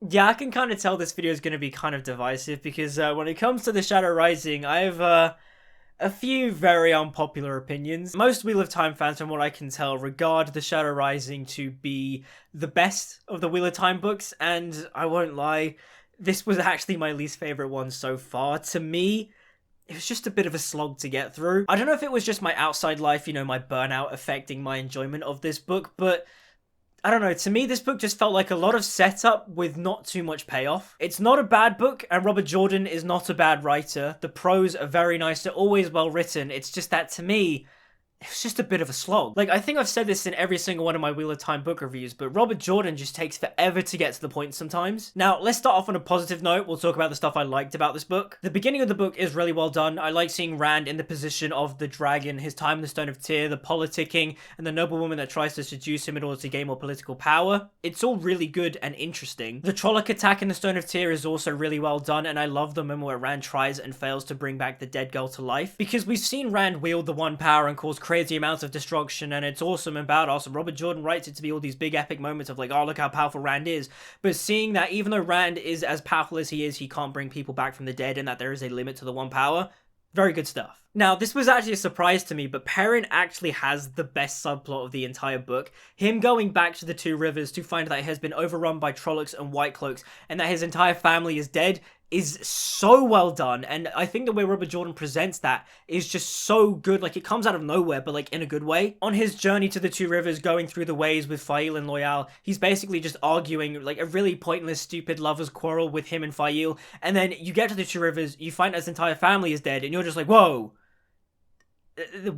Yeah, I can kind of tell this video is going to be kind of divisive because when it comes to The Shadow Rising, I have a few very unpopular opinions. Most Wheel of Time fans, from what I can tell, regard The Shadow Rising to be the best of the Wheel of Time books, and I won't lie, this was actually my least favorite one so far. To me, it was just a bit of a slog to get through. I don't know if it was just my outside life, my burnout affecting my enjoyment of this book, but I don't know, to me this book just felt like a lot of setup with not too much payoff. It's not a bad book, and Robert Jordan is not a bad writer. The prose are very nice, they're always well written. It's just that to me, it was just a bit of a slog. Like, I think I've said this in every single one of my Wheel of Time book reviews, but Robert Jordan just takes forever to get to the point sometimes. Now, let's start off on a positive note. We'll talk about the stuff I liked about this book. The beginning of the book is really well done. I like seeing Rand in the position of the dragon, his time in the Stone of Tyr, the politicking, and the noblewoman that tries to seduce him in order to gain more political power. It's all really good and interesting. The Trolloc attack in the Stone of Tyr is also really well done, and I love the moment where Rand tries and fails to bring back the dead girl to life, because we've seen Rand wield the One Power and cause crazy amounts of destruction, and it's awesome and badass, and Robert Jordan writes it to be all these big epic moments of like, oh, look how powerful Rand is, but seeing that even though Rand is as powerful as he is, he can't bring people back from the dead, and that there is a limit to the One Power. Very good stuff. Now, this was actually a surprise to me, but Perrin actually has the best subplot of the entire book. Him going back to the Two Rivers to find that he has been overrun by Trollocs and White Cloaks, and that his entire family is dead, is so well done. And I think the way Robert Jordan presents that is just so good. Like, it comes out of nowhere, but like in a good way. On his journey to the Two Rivers, going through the ways with Fail and Loyal, he's basically just arguing like a really pointless, stupid lover's quarrel with him and Fail. And then you get to the Two Rivers, you find his entire family is dead, and you're just like, whoa.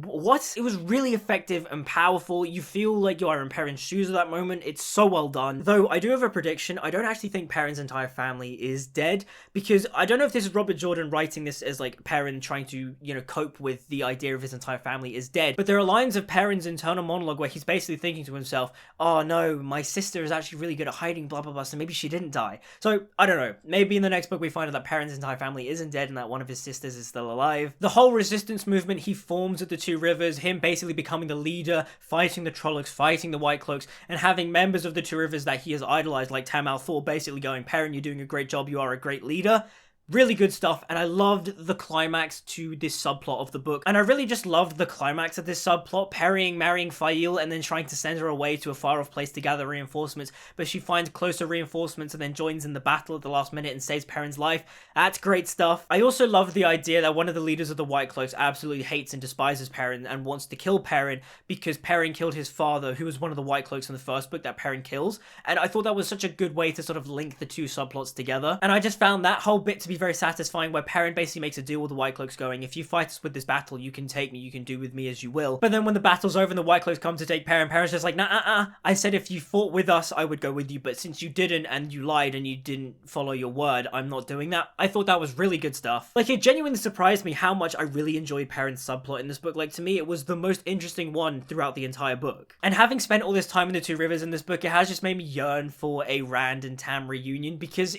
What? It was really effective and powerful. You feel like you are in Perrin's shoes at that moment. It's so well done. Though I do have a prediction. I don't actually think Perrin's entire family is dead, because I don't know if this is Robert Jordan writing this as like Perrin trying to, cope with the idea of his entire family is dead. But there are lines of Perrin's internal monologue where he's basically thinking to himself, oh no, my sister is actually really good at hiding, blah blah blah, so maybe she didn't die. So I don't know. Maybe in the next book we find out that Perrin's entire family isn't dead and that one of his sisters is still alive. The whole resistance movement he forms at the Two Rivers, him basically becoming the leader, fighting the Trollocs, fighting the White Cloaks, and having members of the Two Rivers that he has idolized, like Tam Thor, basically going, Perrin, you're doing a great job, you are a great leader. Really good stuff, and I loved the climax to this subplot of the book. And I really just loved the climax of this subplot, Perrin marrying Fail and then trying to send her away to a far-off place to gather reinforcements, but she finds closer reinforcements and then joins in the battle at the last minute and saves Perrin's life. That's great stuff. I also love the idea that one of the leaders of the White Cloaks absolutely hates and despises Perrin and wants to kill Perrin because Perrin killed his father, who was one of the White Cloaks in the first book that Perrin kills. And I thought that was such a good way to sort of link the two subplots together. And I just found that whole bit to be very satisfying, where Perrin basically makes a deal with the White Cloaks going, if you fight us with this battle, you can take me, you can do with me as you will. But then when the battle's over and the White Cloaks come to take Perrin, Perrin's just like, nah, I said if you fought with us, I would go with you, but since you didn't and you lied and you didn't follow your word, I'm not doing that. I thought that was really good stuff. Like, it genuinely surprised me how much I really enjoyed Perrin's subplot in this book. Like, to me, it was the most interesting one throughout the entire book. And having spent all this time in the Two Rivers in this book, it has just made me yearn for a Rand and Tam reunion, because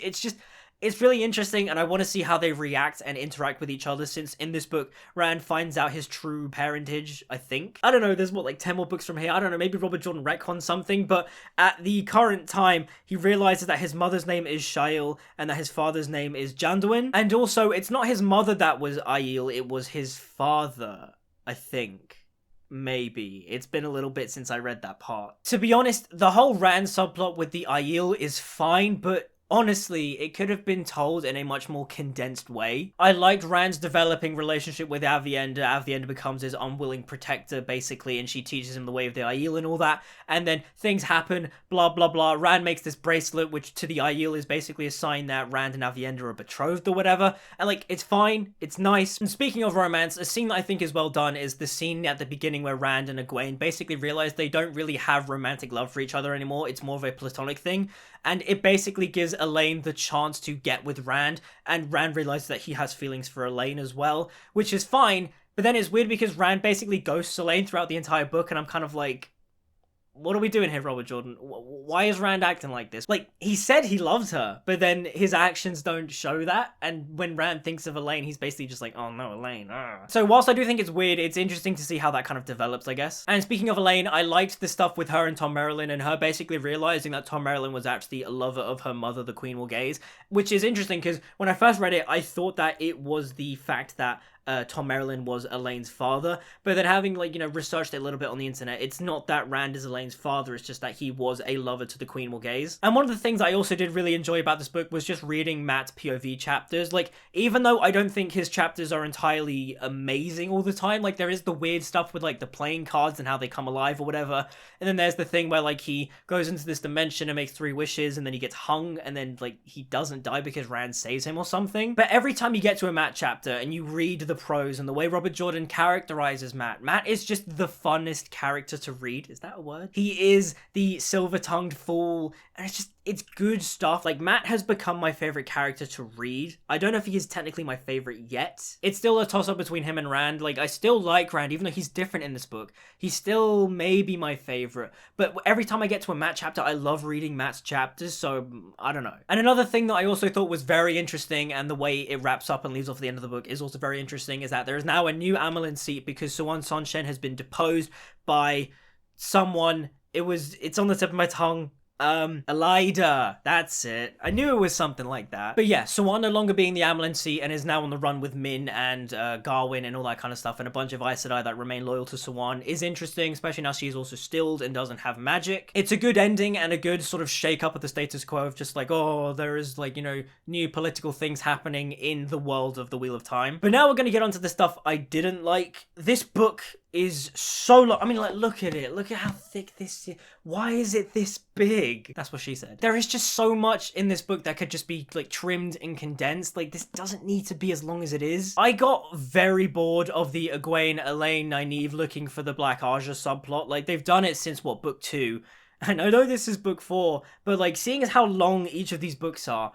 it's really interesting, and I want to see how they react and interact with each other, since in this book, Rand finds out his true parentage, I think. I don't know, there's 10 more books from here? I don't know, maybe Robert Jordan retcons something, but at the current time, he realizes that his mother's name is Shael, and that his father's name is Janduin. And also, it's not his mother that was Aiel, it was his father, I think. Maybe. It's been a little bit since I read that part. To be honest, the whole Rand subplot with the Aiel is fine, but honestly, it could have been told in a much more condensed way. I liked Rand's developing relationship with Avienda. Avienda becomes his unwilling protector, basically, and she teaches him the way of the Aiel and all that. And then things happen, blah, blah, blah. Rand makes this bracelet, which to the Aiel is basically a sign that Rand and Avienda are betrothed or whatever. And, like, it's fine. It's nice. And speaking of romance, a scene that I think is well done is the scene at the beginning where Rand and Egwene basically realize they don't really have romantic love for each other anymore. It's more of a platonic thing. And it basically gives Elaine the chance to get with Rand, and Rand realizes that he has feelings for Elaine as well, which is fine, but then it's weird because Rand basically ghosts Elaine throughout the entire book, and I'm kind of like, what are we doing here, Robert Jordan? Why is Rand acting like this? Like, he said he loved her, but then his actions don't show that. And when Rand thinks of Elaine, he's basically just like, oh no, Elaine. So whilst I do think it's weird, it's interesting to see how that kind of develops, I guess. And speaking of Elaine, I liked the stuff with her and Tom Merrilin, and her basically realizing that Tom Merrilin was actually a lover of her mother, the Queen Will Gaze, which is interesting because when I first read it, I thought that it was the fact that Tom Merrilin was Elaine's father, but then having, like, you know, researched it a little bit on the internet, it's not that Rand is Elaine's father, it's just that he was a lover to the Queen Will Gaze. And one of the things I also did really enjoy about this book was just reading Matt's POV chapters. Like, even though I don't think his chapters are entirely amazing all the time, like, there is the weird stuff with, like, the playing cards and how they come alive or whatever, and then there's the thing where, like, he goes into this dimension and makes 3 wishes, and then he gets hung, and then, like, he doesn't die because Rand saves him or something. But every time you get to a Matt chapter and you read the prose and the way Robert Jordan characterizes Matt is just the funnest character to read. Is that a word? He is the silver-tongued fool, and it's good stuff. Like, Matt has become my favorite character to read. I don't know if he is technically my favorite yet. It's still a toss-up between him and Rand. Like, I still like Rand, even though he's different in this book. He's still maybe my favorite. But every time I get to a Matt chapter, I love reading Matt's chapters, so I don't know. And another thing that I also thought was very interesting, and the way it wraps up and leaves off the end of the book is also very interesting, is that there is now a new Amelin seat because Suan Sonshen has been deposed by someone. It's on the tip of my tongue. Elida, that's it. I knew it was something like that. But yeah, Suan no longer being the Amelin seat and is now on the run with Min and Garwin and all that kind of stuff, and a bunch of Aes Sedai that remain loyal to Suan is interesting, especially now she's also stilled and doesn't have magic. It's a good ending and a good sort of shake up of the status quo of just like, oh, there is, like, you know, new political things happening in the world of the Wheel of Time. But now we're gonna get onto the stuff I didn't like. This book is so long. I mean, like, look at it. Look at how thick this is. Why is it this big? That's what she said. There is just so much in this book that could just be, like, trimmed and condensed. Like, this doesn't need to be as long as it is. I got very bored of the Egwene, Elaine, Nynaeve looking for the Black Aja subplot. Like, they've done it since, what, book 2? And I know this is book 4, but, like, seeing as how long each of these books are,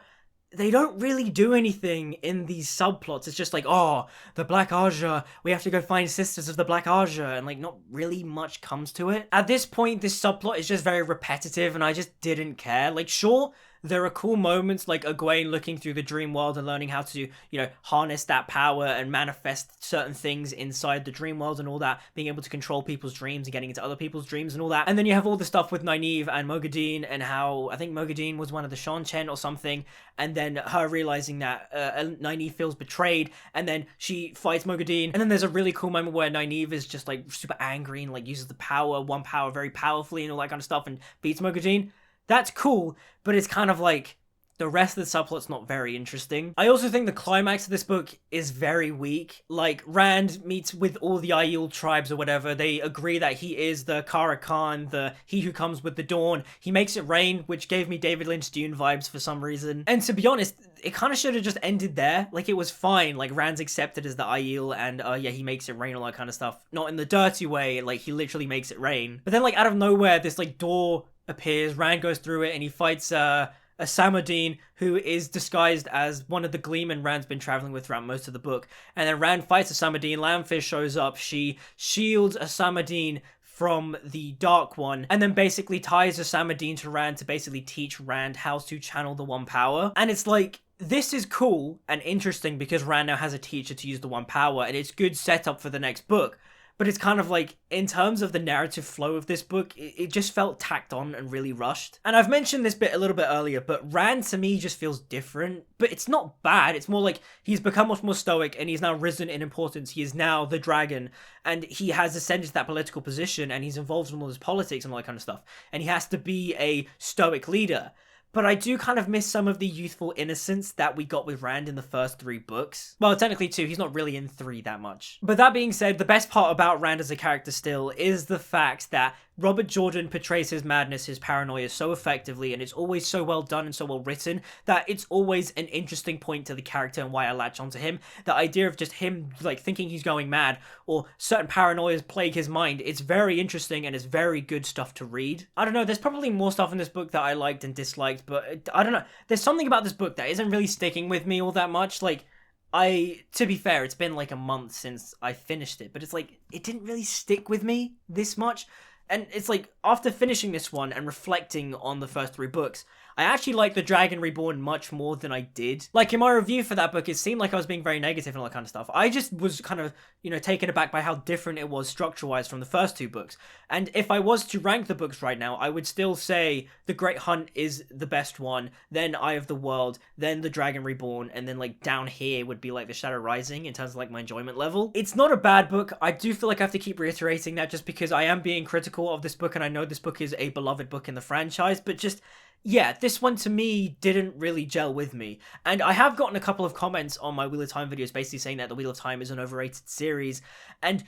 they don't really do anything in these subplots. It's just like, oh, the Black Aja, we have to go find sisters of the Black Aja, and, like, not really much comes to it. At this point, this subplot is just very repetitive, and I just didn't care. Like, sure, there are cool moments like Egwene looking through the dream world and learning how to, you know, harness that power and manifest certain things inside the dream world and all that, being able to control people's dreams and getting into other people's dreams and all that. And then you have all the stuff with Nynaeve and Mogadine and how, I think Mogadine was one of the Shan-Chen or something, and then her realizing that Nynaeve feels betrayed, and then she fights Mogadine, and then there's a really cool moment where Nynaeve is just, like, super angry and, like, uses the power, one power very powerfully and all that kind of stuff and beats Mogadine. That's cool, but it's kind of like, the rest of the subplot's not very interesting. I also think the climax of this book is very weak. Like, Rand meets with all the Aiel tribes or whatever. They agree that he is the Kara Khan, the he who comes with the dawn. He makes it rain, which gave me David Lynch Dune vibes for some reason. And to be honest, it kind of should have just ended there. Like, it was fine. Like, Rand's accepted as the Aiel, and yeah, he makes it rain, all that kind of stuff. Not in the dirty way, like, he literally makes it rain. But then, like, out of nowhere, this, like, door appears, Rand goes through it, and he fights a Samadine who is disguised as one of the Gleemen Rand's been traveling with throughout most of the book. And then Rand fights a Samadine, Lambfish shows up, she shields a Samadine from the Dark One, and then basically ties a Samadine to Rand to basically teach Rand how to channel the One Power. And it's like, this is cool and interesting because Rand now has a teacher to use the One Power, and it's good setup for the next book. But it's kind of like, in terms of the narrative flow of this book, it just felt tacked on and really rushed. And I've mentioned this bit a little bit earlier, but Rand to me just feels different. But it's not bad, it's more like he's become much more stoic and he's now risen in importance. He is now the dragon, and he has ascended to that political position, and he's involved in all this politics and all that kind of stuff. And he has to be a stoic leader. But I do kind of miss some of the youthful innocence that we got with Rand in the first 3 books. Well, technically 2, he's not really in 3 that much. But that being said, the best part about Rand as a character still is the fact that Robert Jordan portrays his madness, his paranoia so effectively, and it's always so well done and so well written that it's always an interesting point to the character and why I latch onto him. The idea of just him, like, thinking he's going mad or certain paranoias plague his mind, it's very interesting and it's very good stuff to read. I don't know, there's probably more stuff in this book that I liked and disliked, but I don't know. There's something about this book that isn't really sticking with me all that much. Like, to be fair, it's been like a month since I finished it, but it's like, it didn't really stick with me this much. And it's like, after finishing this one and reflecting on the first 3 books, I actually like The Dragon Reborn much more than I did. Like, in my review for that book, it seemed like I was being very negative and all that kind of stuff. I just was kind of, taken aback by how different it was structure-wise from the first 2 books. And if I was to rank the books right now, I would still say The Great Hunt is the best one, then Eye of the World, then The Dragon Reborn, and then, like, down here would be, like, The Shadow Rising in terms of, like, my enjoyment level. It's not a bad book. I do feel like I have to keep reiterating that just because I am being critical of this book, and I know this book is a beloved book in the franchise, but just... yeah, this one to me didn't really gel with me. And I have gotten a couple of comments on my Wheel of Time videos basically saying that the Wheel of Time is an overrated series, and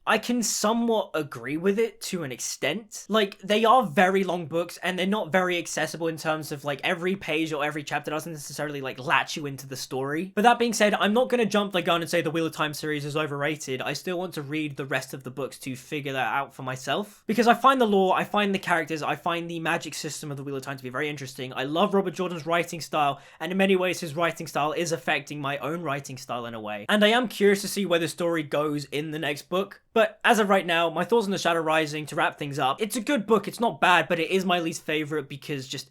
I can somewhat agree with it to an extent. Like, they are very long books, and they're not very accessible in terms of, like, every page or every chapter doesn't necessarily, like, latch you into the story. But that being said, I'm not going to jump the gun and say the Wheel of Time series is overrated. I still want to read the rest of the books to figure that out for myself. Because I find the lore, I find the characters, I find the magic system of the Wheel of Time to be very interesting. I love Robert Jordan's writing style, and in many ways his writing style is affecting my own writing style in a way. And I am curious to see where the story goes in the next book. But as of right now, my thoughts on The Shadow Rising, to wrap things up, it's a good book, it's not bad, but it is my least favourite because just,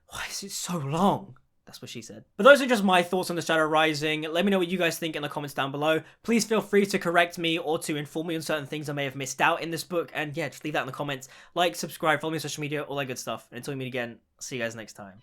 why is it so long? That's what she said. But those are just my thoughts on The Shadow Rising. Let me know what you guys think in the comments down below. Please feel free to correct me or to inform me on certain things I may have missed out in this book. And yeah, just leave that in the comments. Like, subscribe, follow me on social media, all that good stuff. And until we meet again, see you guys next time.